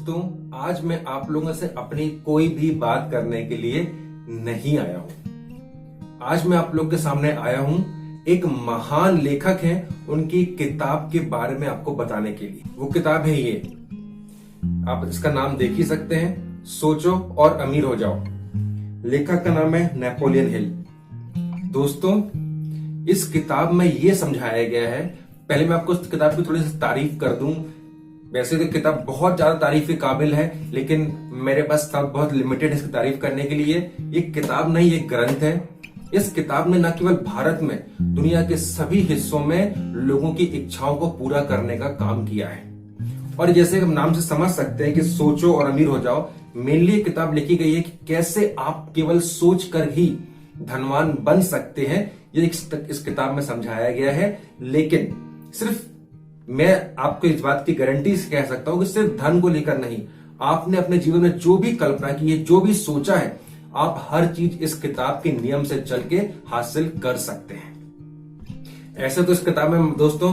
दोस्तों, आज मैं आप लोगों से अपनी कोई भी बात करने के लिए नहीं आया हूं। आज मैं आप लोगों के सामने आया हूं, एक महान लेखक हैं, उनकी किताब के बारे में आपको बताने के लिए। वो किताब है ये, आप इसका नाम देख ही सकते हैं, सोचो और अमीर हो जाओ। लेखक का नाम है नेपोलियन हिल। दोस्तों, इस किताब में ये समझाया गया है, पहले मैं आपको इस किताब की थोड़ी सी तारीफ कर दूं। वैसे तो किताब बहुत ज्यादा तारीफ के काबिल है, लेकिन मेरे पास बहुत लिमिटेड है इसकी तारीफ करने के लिए। ये किताब नहीं, ये ग्रंथ है। इस किताब ने न केवल भारत में, दुनिया के सभी हिस्सों में लोगों की इच्छाओं को पूरा करने का काम किया है। और जैसे हम नाम से समझ सकते हैं कि सोचो और अमीर हो जाओ, मेनली किताब लिखी गई है कि कैसे आप केवल सोच कर ही धनवान बन सकते हैं। ये इस किताब में समझाया गया है। लेकिन सिर्फ मैं आपको इस बात की गारंटी से कह सकता हूं कि सिर्फ धन को लेकर नहीं, आपने अपने जीवन में जो भी कल्पना की है, जो भी सोचा है, आप हर चीज इस किताब के नियम से चल के हासिल कर सकते हैं। ऐसे तो इस किताब में दोस्तों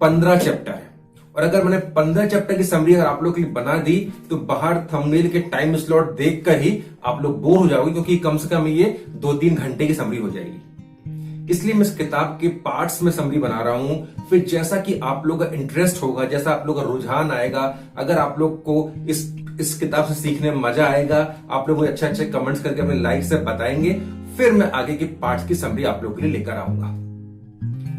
15 चैप्टर है, और अगर मैंने 15 चैप्टर की समरी अगर आप लोग के लिए बना दी तो बाहर थंबनेल के टाइम स्लॉट देखकर ही आप लोग बोर हो जाओगे, क्योंकि कम से कम ये 2-3 घंटे की समरी हो जाएगी। इसलिए मैं इस किताब के पार्ट्स में समरी बना रहा हूं। फिर जैसा कि आप लोग का इंटरेस्ट होगा, जैसा आप लोग का रुझान आएगा, अगर आप लोग को इस किताब से सीखने में मजा आएगा, आप लोग अच्छे अच्छे कमेंट्स करके अपने लाइक से बताएंगे, फिर मैं आगे के पार्ट्स की समरी आप लोगों के लिए लेकर आऊंगा।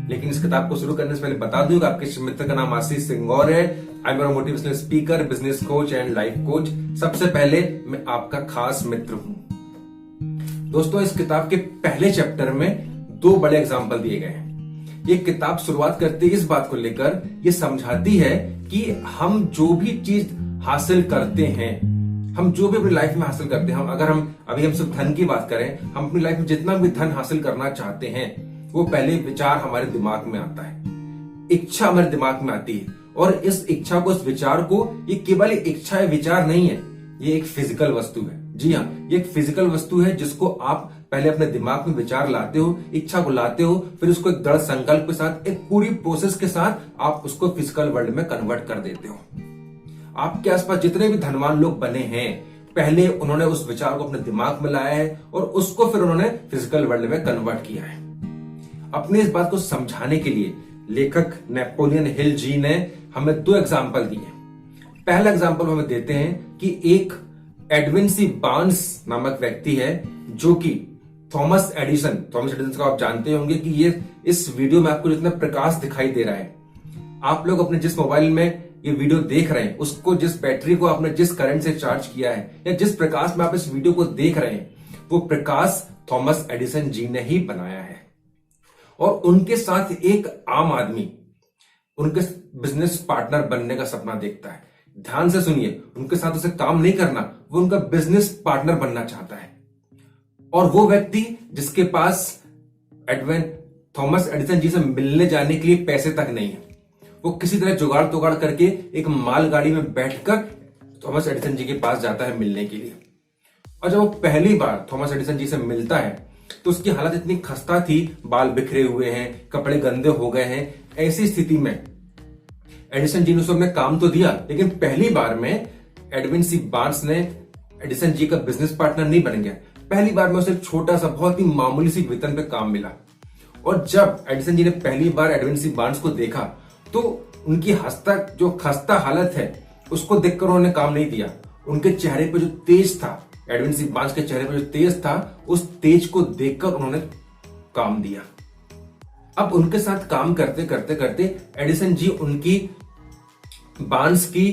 लेकिन इस किताब को शुरू करने से पहले बता दूं कि आपके मित्र का नाम आशीष सिंगौर है। I am motivational speaker, business coach and life coach. सबसे पहले मैं आपका खास मित्र हूं। दोस्तों, इस किताब के पहले चैप्टर में 2 बड़े एग्जाम्पल दिए गए हैं। ये किताब शुरुआत करती है इस बात को लेकर, ये समझाती है कि हम जो भी चीज हासिल करते हैं, हम जो भी अपनी लाइफ में हासिल करते हैं, हम सिर्फ धन की बात करें, हम अपनी लाइफ में जितना भी धन हासिल करना चाहते हैं, वो पहले विचार हमारे दिमाग में आता है, इच्छा हमारे दिमाग में आती है। और इस इच्छा को, इस विचार को, ये केवल एक इच्छा है, विचार नहीं है, ये एक फिजिकल वस्तु है। जी हाँ, ये एक फिजिकल वस्तु है जिसको आप पहले अपने दिमाग में विचार लाते हो, इच्छा को लाते हो, फिर उसको एक दृढ़ संकल्प के साथ, एक पूरी प्रोसेस के साथ आप उसको फिजिकल वर्ल्ड में कन्वर्ट कर देते हो। आपके आसपास जितने भी धनवान लोग बने हैं, पहले उन्होंने उस विचार को अपने दिमाग में लाया है और उसको फिर उन्होंने फिजिकल वर्ल्ड में कन्वर्ट किया है। अपने इस बात को समझाने के लिए लेखक नेपोलियन हिल जी ने हमें 2 एग्जाम्पल दिए। पहला एग्जाम्पल हमें देते हैं कि एक एडविन सी बार्न्स नामक व्यक्ति है, जो कि थॉमस एडिसन को आप जानते होंगे कि ये इस वीडियो में आपको जितना प्रकाश दिखाई दे रहा है, आप लोग अपने जिस मोबाइल में ये वीडियो देख रहे हैं, उसको जिस बैटरी को आपने जिस करंट से चार्ज किया है, या जिस प्रकाश में आप इस वीडियो को देख रहे हैं, वो प्रकाश थॉमस एडिसन जी ने ही बनाया है। और उनके साथ एक आम आदमी उनके बिजनेस पार्टनर बनने का सपना देखता है। ध्यान से सुनिए, उनके साथ उसे काम नहीं करना, वो उनका बिजनेस पार्टनर बनना चाहता है। और वो व्यक्ति जिसके पास थॉमस एडिसन जी से मिलने जाने के लिए पैसे तक नहीं है, वो किसी तरह जुगाड़ तोगाड़ करके एक मालगाड़ी में बैठकर थॉमस एडिसन जी के पास जाता है मिलने के लिए। और जब वो पहली बार थॉमस एडिसन जी से मिलता है तो उसकी हालत इतनी खस्ता थी, बाल बिखरे हुए हैं, कपड़े गंदे हो गए हैं। ऐसी स्थिति में एडिसन जी ने उसने काम तो दिया, लेकिन पहली बार में एडविन सी बार्न्स ने एडिसन जी का बिजनेस पार्टनर नहीं बन गया। पहली बार में उसे छोटा सा, बहुत ही मामूली सी वेतन पे काम मिला। और जब एडिसन जी ने पहली बार एडविन सी बार्न्स को देखा तो उनकी जो खस्ता हालत है, उसको देखकर उन्होंने काम नहीं दिया। उनके चेहरे पे जो तेज था, एडविन सी बार्न्स के चेहरे पे जो तेज था, उस तेज को देखकर उन्होंने काम दिया। अब उनके साथ काम करते करते करते एडिसन जी उनकी बार्न्स की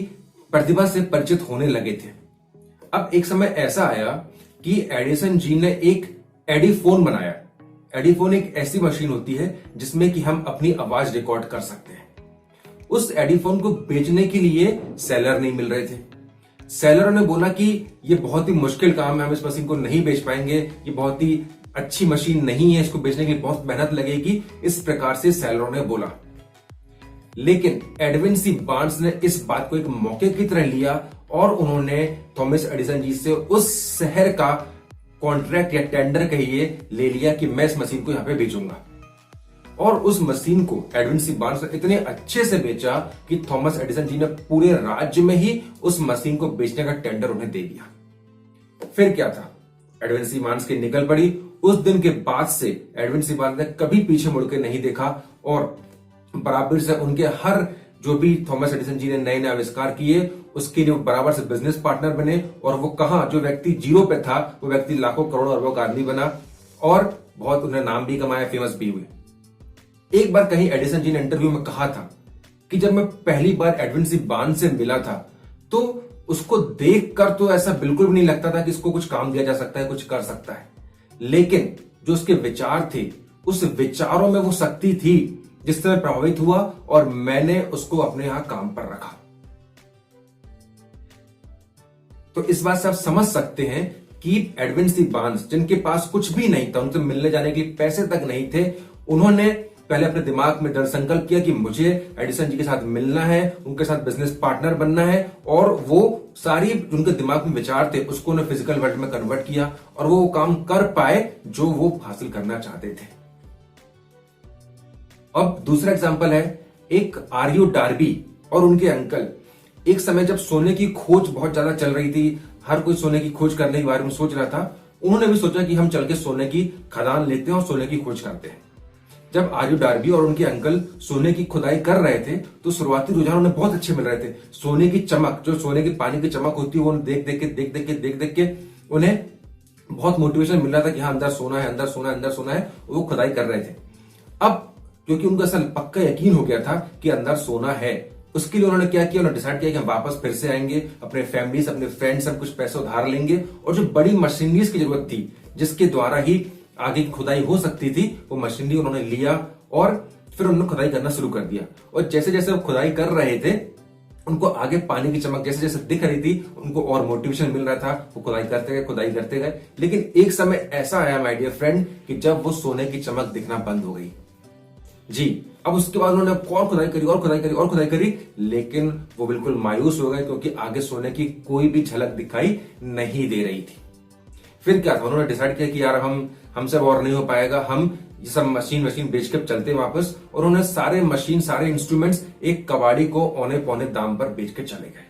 प्रतिभा से परिचित होने लगे थे। अब एक समय ऐसा आया कि एडिसन जी ने एक एडिफोन बनाया। एडिफोन एक ऐसी मशीन होती है जिसमें कि हम अपनी आवाज रिकॉर्ड कर सकते हैं। उस एडिफोन को बेचने के लिए सेलर नहीं मिल रहे थे। सेलरों ने बोला कि ये बहुत ही मुश्किल काम है, हम इस मशीन को नहीं बेच पाएंगे, ये बहुत ही अच्छी मशीन नहीं है, इसको बेचने के लिए बहुत मेहनत लगेगी। इस प्रकार से सेलरों ने बोला। लेकिन एडविन सी बार्न्स ने इस बात को एक मौके की तरह लिया और उन्होंने थॉमस एडिसन जी से उस शहर का कॉन्ट्रैक्ट या टेंडर कहिए ले लिया कि मैं इस मशीन को यहां पे बेचूंगा। और उस मशीन को एडविन सी बार्न्स ने इतने अच्छे से बेचा कि थॉमस एडिसन जी ने पूरे राज्य में ही उस मशीन को बेचने का टेंडर उन्हें दे दिया। फिर क्या था, एडविन सी बार्न्स की निकल पड़ी। उस दिन के बाद से एडविन सी बार्न्स ने कभी पीछे मुड़ के नहीं देखा और बराबर से उनके हर जो भी थॉमस एडिसन जी ने नए नए आविष्कार किए उसके लिए बराबर से बिजनेस पार्टनर बने। और वो कहा जो व्यक्ति जीरो पे था वो व्यक्ति लाखों करोड़ों अरबों का आदमी बना और बहुत उन्हें नाम भी कमाया, फेमस भी हुए। एक बार कहीं एडिसन जी ने इंटरव्यू में कहा था कि जब मैं पहली बार एडविन सी बार्न्स से मिला था तो उसको देखकर तो ऐसा बिल्कुल भी नहीं लगता था कि इसको कुछ काम दिया जा सकता है, कुछ कर सकता है, लेकिन जो उसके विचार थे उस विचारों में वो शक्ति थी जिससे मैं प्रभावित हुआ और मैंने उसको अपने यहां काम पर रखा। तो इस बात से आप समझ सकते हैं कि एडविन सी बार्न्स जिनके पास कुछ भी नहीं था, उनसे मिलने जाने के लिए पैसे तक नहीं थे, उन्होंने पहले अपने दिमाग में दृढ़ संकल्प किया कि मुझे एडिसन जी के साथ मिलना है, उनके साथ बिजनेस पार्टनर बनना है और वो सारी उनके दिमाग में विचार थे उसको उन्हें फिजिकल वर्ल्ड में कन्वर्ट किया और वो काम कर पाए जो वो हासिल करना चाहते थे। अब दूसरा एग्जांपल है एक आर्यो डार्बी और उनके अंकल। एक समय जब सोने की खोज बहुत ज्यादा चल रही थी, हर कोई सोने की खोज करने के बारे में सोच रहा था, उन्होंने भी सोचा कि हम चल के सोने की खदान लेते हैं और सोने की खोज करते हैं। जब आर्यो डार्बी और उनके अंकल सोने की खुदाई कर रहे थे तो शुरुआती रुझान उन्हें बहुत अच्छे मिल रहे थे। सोने की चमक, जो सोने के पानी की चमक होती है, वो देख देख के उन्हें बहुत मोटिवेशन मिल रहा था कि हाँ अंदर सोना है, अंदर सोना है, अंदर सोना है। वो खुदाई कर रहे थे। अब क्योंकि उनको ऐसा पक्का यकीन हो गया था कि अंदर सोना है, उसके लिए उन्होंने क्या किया, उन्होंने डिसाइड किया कि हम वापस फिर से आएंगे, अपने फैमिली अपने फ्रेंड्स सब कुछ पैसे उधार लेंगे और जो बड़ी मशीनरीज की जरूरत थी जिसके द्वारा ही आगे की खुदाई हो सकती थी वो मशीनरी उन्होंने लिया और फिर उन्होंने खुदाई करना शुरू कर दिया। और जैसे जैसे वो खुदाई कर रहे थे उनको आगे पानी की चमक जैसे जैसे दिख रही थी उनको और मोटिवेशन मिल रहा था, वो खुदाई करते गए। लेकिन एक समय ऐसा आया माय डियर फ्रेंड कि जब वो सोने की चमक दिखना बंद हो गई जी। अब उसके बाद उन्होंने और खुदाई करी, लेकिन वो बिल्कुल मायूस हो गए क्योंकि आगे सोने की कोई भी झलक दिखाई नहीं दे रही थी। फिर क्या था, उन्होंने डिसाइड किया कि यार हमसे और नहीं हो पाएगा, हम ये सब मशीन बेच के चलते वापस। और उन्होंने सारे इंस्ट्रूमेंट्स एक कबाड़ी को औने पौने दाम पर बेच के चले गए।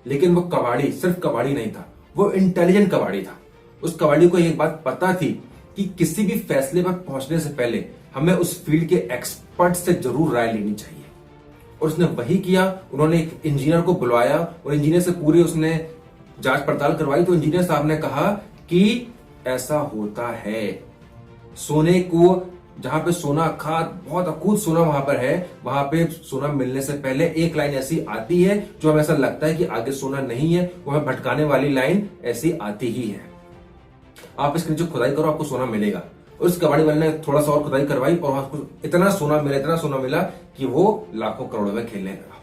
लेकिन वो कबाड़ी सिर्फ कबाड़ी नहीं था, वो इंटेलिजेंट कबाड़ी था। उस कबाड़ी को एक बात पता थी कि किसी भी फैसले पर पहुंचने से पहले हमें उस फील्ड के एक्सपर्ट से जरूर राय लेनी चाहिए। और उसने वही किया। उन्होंने एक इंजीनियर को बुलवाया और इंजीनियर से पूरी उसने जांच पड़ताल करवाई। तो इंजीनियर साहब ने कहा कि ऐसा होता है, सोने को जहां पे सोना खाद बहुत अकूत सोना वहां पर है, वहां पे सोना मिलने से पहले एक लाइन ऐसी आती है जो हमें ऐसा लगता है कि आगे सोना नहीं है, वो हमें भटकाने वाली लाइन ऐसी आती ही है। आप इसके नीचे खुदाई करो, आपको सोना मिलेगा। और उस कबाड़ी वाले ने थोड़ा सा और खुदाई करवाई और आपको इतना सोना मिला कि वो लाखों करोड़ों में खेलने लगा।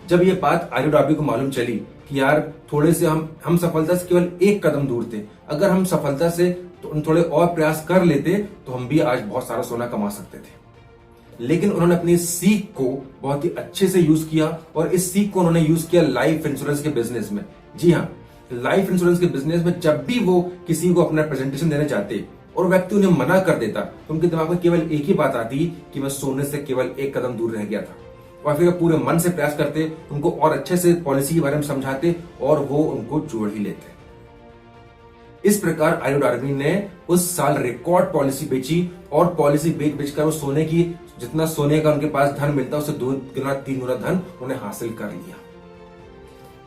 जब ये बात आर्यो डार्बी को मालूम चली कि यार थोड़े से हम सफलता से केवल एक कदम दूर थे, अगर हम सफलता से तो थोड़े और प्रयास कर लेते तो हम भी आज बहुत सारा सोना कमा सकते थे। लेकिन उन्होंने अपनी सीख को बहुत ही अच्छे से यूज किया और इस सीख को उन्होंने यूज किया लाइफ इंश्योरेंस के बिजनेस में। जी हाँ, लाइफ इंश्योरेंस के बिजनेस में जब भी वो किसी को अपना प्रेजेंटेशन देने चाहते और व्यक्ति उन्हें मना कर देता तो उनके दिमाग में केवल एक ही बात आती कि मैं सोने से केवल एक कदम दूर रह गया था। और फिर पूरे मन से प्रयास करते, उनको और अच्छे से पॉलिसी के बारे में समझाते और वो उनको जोड़ ही लेते। इस प्रकार आर्यो डार्बी ने उस साल रिकॉर्ड पॉलिसी बेची और पॉलिसी बेचकर वो सोने की जितना सोने का उनके पास धन मिलता उससे 2 गुना 3 गुना धन उन्हें हासिल कर लिया।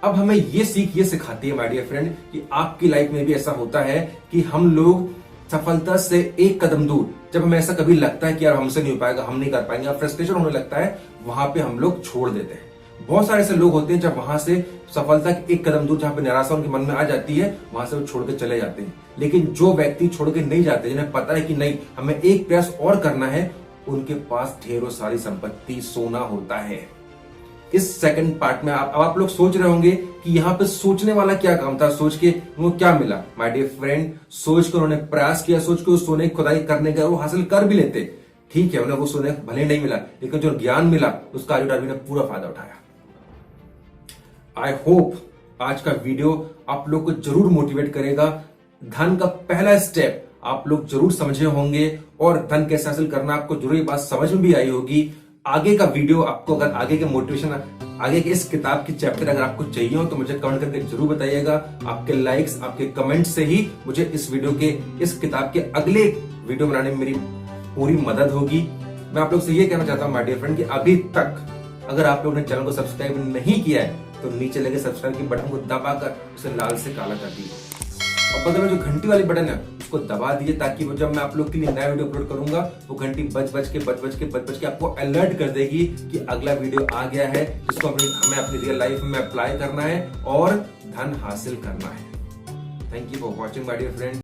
अब हमें ये सीख ये सिखाती है माय डियर फ्रेंड कि आपकी लाइफ में भी ऐसा होता है कि हम लोग सफलता से एक कदम दूर, जब हमें ऐसा कभी लगता है कि यार हमसे नहीं हो पाएगा, हम नहीं कर पाएंगे, फ्रस्ट्रेशन होने लगता है, वहां पे हम लोग छोड़ देते हैं। बहुत सारे ऐसे लोग होते हैं जब वहां से सफलता के एक कदम दूर जहां पे निराशा उनके मन में आ जाती है वहां से वो छोड़ के चले जाते हैं। लेकिन जो व्यक्ति छोड़ के नहीं जाते, जिन्हें पता है कि नहीं हमें एक प्रयास और करना है, उनके पास ढेरों सारी संपत्ति सोना होता है। इस सेकंड पार्ट में आप लोग सोच रहे होंगे कि यहाँ पे सोचने वाला क्या काम था, सोच के वो क्या मिला। माय डियर फ्रेंड, सोच के उन्होंने प्रयास किया, सोच के उस सोने की खुदाई करने का वो हासिल कर भी लेते। ठीक है, उन्हें वो सोने भले नहीं मिला, लेकिन जो ज्ञान मिला उसका आर्यो डार्बी ने पूरा फायदा उठाया। आई होप आज का वीडियो आप लोग को जरूर मोटिवेट करेगा। धन का पहला स्टेप आप लोग जरूर समझे होंगे और धन कैसे हासिल करना आपको जरूर ये बात समझ में भी आई होगी। आगे का वीडियो आपको, अगर आगे के मोटिवेशन, आगे के इस किताब की चैप्टर अगर आपको चाहिए हो तो मुझे कमेंट करके जरूर बताइएगा। आपके लाइक्स, आपके कमेंट से ही मुझे इस वीडियो के, इस किताब के अगले वीडियो बनाने में मेरी पूरी मदद होगी। मैं आप लोग से ये कहना चाहता हूं माय डियर फ्रेंड कि अभी तक अगर आप लोगों ने चैनल को सब्सक्राइब नहीं किया है तो नीचे लगे सब्सक्राइब के बटन को दबाकर उसे लाल से काला कर दीजिए और बगल में जो घंटी वाली बटन है उसको दबा दीजिए, ताकि वो जब मैं आप लोग के लिए नया वीडियो अपलोड करूंगा वो घंटी बज के आपको अलर्ट कर देगी कि अगला वीडियो आ गया है, जिसको हमें अपनी रियल लाइफ में अप्लाई करना है और धन हासिल करना है। Thank you for watching my dear friend.